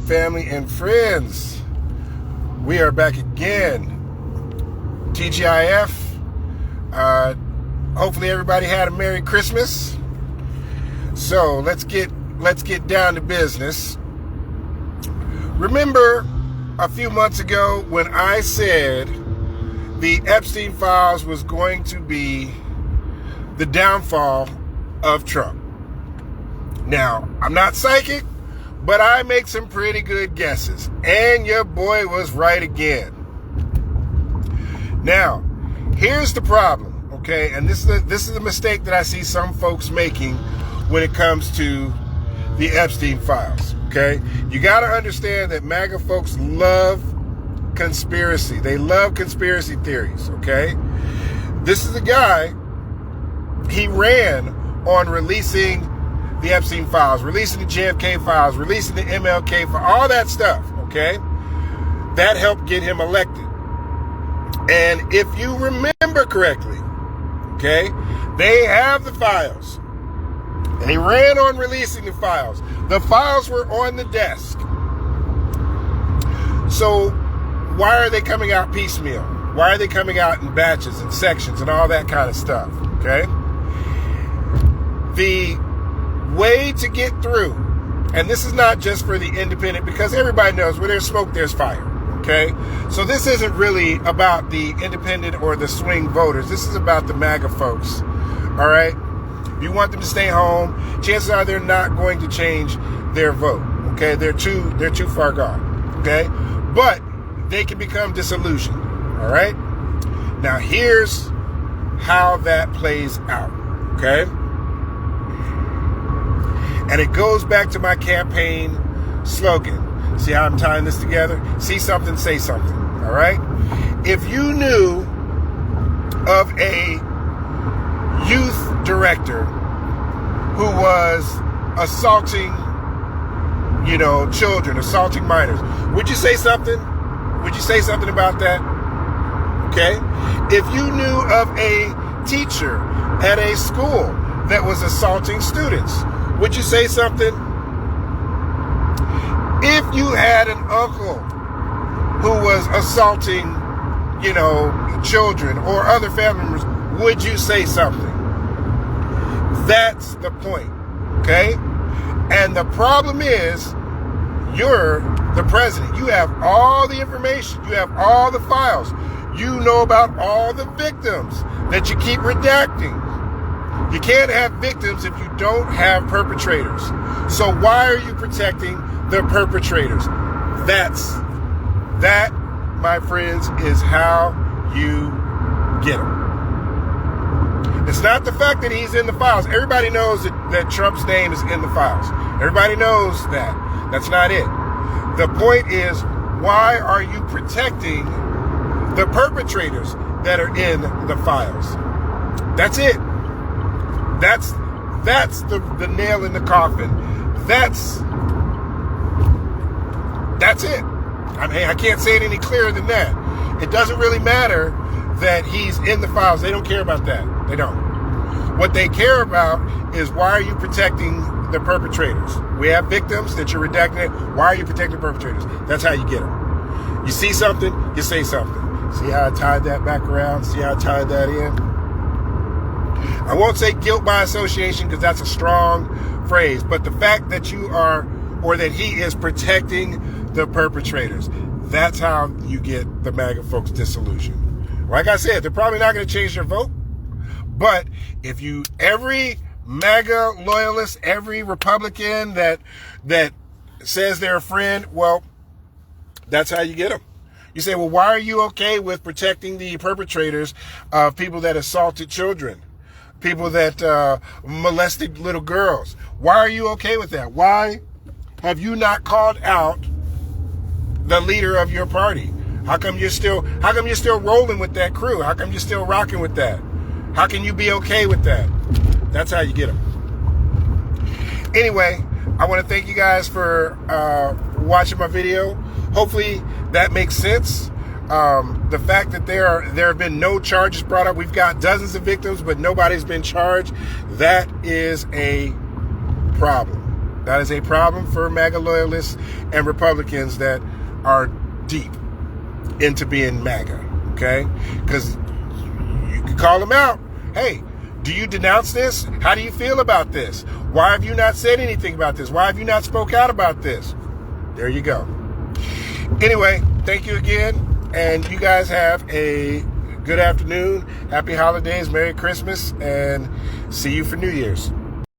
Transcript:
family and friends? We are back again. TGIF. Hopefully everybody had a Merry Christmas. So let's get down to business. Remember a few months ago when I said the Epstein files was going to be the downfall of Trump? Now, I'm not psychic, but I make some pretty good guesses. And your boy was right again. Now, here's the problem, okay? And this is a mistake that I see some folks making when it comes to the Epstein files, okay? You got to understand that MAGA folks love conspiracy. They love conspiracy theories, okay? This is a guy, he ran on releasing the Epstein files, releasing the JFK files, releasing the MLK files, all that stuff, okay? That helped get him elected. And if you remember correctly, okay, they have the files. And he ran on releasing the files. The files were on the desk. So why are they coming out piecemeal? Why are they coming out in batches and sections and all that kind of stuff, okay? The way to get through, and this is not just for the independent, because everybody knows where there's smoke, there's fire, okay? So this isn't really about the independent or the swing voters. This is about the MAGA folks, all right? If you want them to stay home, chances are they're not going to change their vote, okay? They're too far gone, okay? But they can become disillusioned, all right? Now here's how that plays out, okay? And it goes back to my campaign slogan. See how I'm tying this together? See something, say something. All right? If you knew of a youth director who was assaulting, children, assaulting minors, would you say something? Would you say something about that? Okay? If you knew of a teacher at a school that was assaulting students, would you say something? If you had an uncle who was assaulting, children or other family members, would you say something? That's the point, okay? And the problem is, you're the president. You have all the information. You have all the files. You know about all the victims that you keep redacting. You can't have victims if you don't have perpetrators. So why are you protecting the perpetrators? That, my friends, is how you get them. It's not the fact that he's in the files. Everybody knows that Trump's name is in the files. Everybody knows that. That's not it. The point is, why are you protecting the perpetrators that are in the files? That's it. That's the nail in the coffin. That's it. I mean, I can't say it any clearer than that. It doesn't really matter that he's in the files. They don't care about that. They don't. What they care about is, why are you protecting the perpetrators? We have victims that you're redacting. Why are you protecting perpetrators? That's how you get them. You see something, you say something. See how I tied that back around? See how I tied that in? I won't say guilt by association, because that's a strong phrase, but the fact that you are, or that he is protecting the perpetrators, that's how you get the MAGA folks disillusioned. Like I said, they're probably not going to change their vote, but if every MAGA loyalist, every Republican that says they're a friend, well, that's how you get them. You say, well, why are you okay with protecting the perpetrators of people that assaulted children? People that molested little girls. Why are you okay with that? Why have you not called out the leader of your party? How come you're still rolling with that crew? How come you're still rocking with that? How can you be okay with that? That's how you get them. Anyway, I want to thank you guys for watching my video. Hopefully that makes sense. The fact that there have been no charges brought up, we've got dozens of victims, but nobody's been charged, that is a problem. That is a problem for MAGA loyalists and Republicans that are deep into being MAGA, okay? Because you can call them out. Hey, do you denounce this? How do you feel about this? Why have you not said anything about this? Why have you not spoke out about this? There you go. Anyway, thank you again. And you guys have a good afternoon. Happy holidays. Merry Christmas. And see you for New Year's.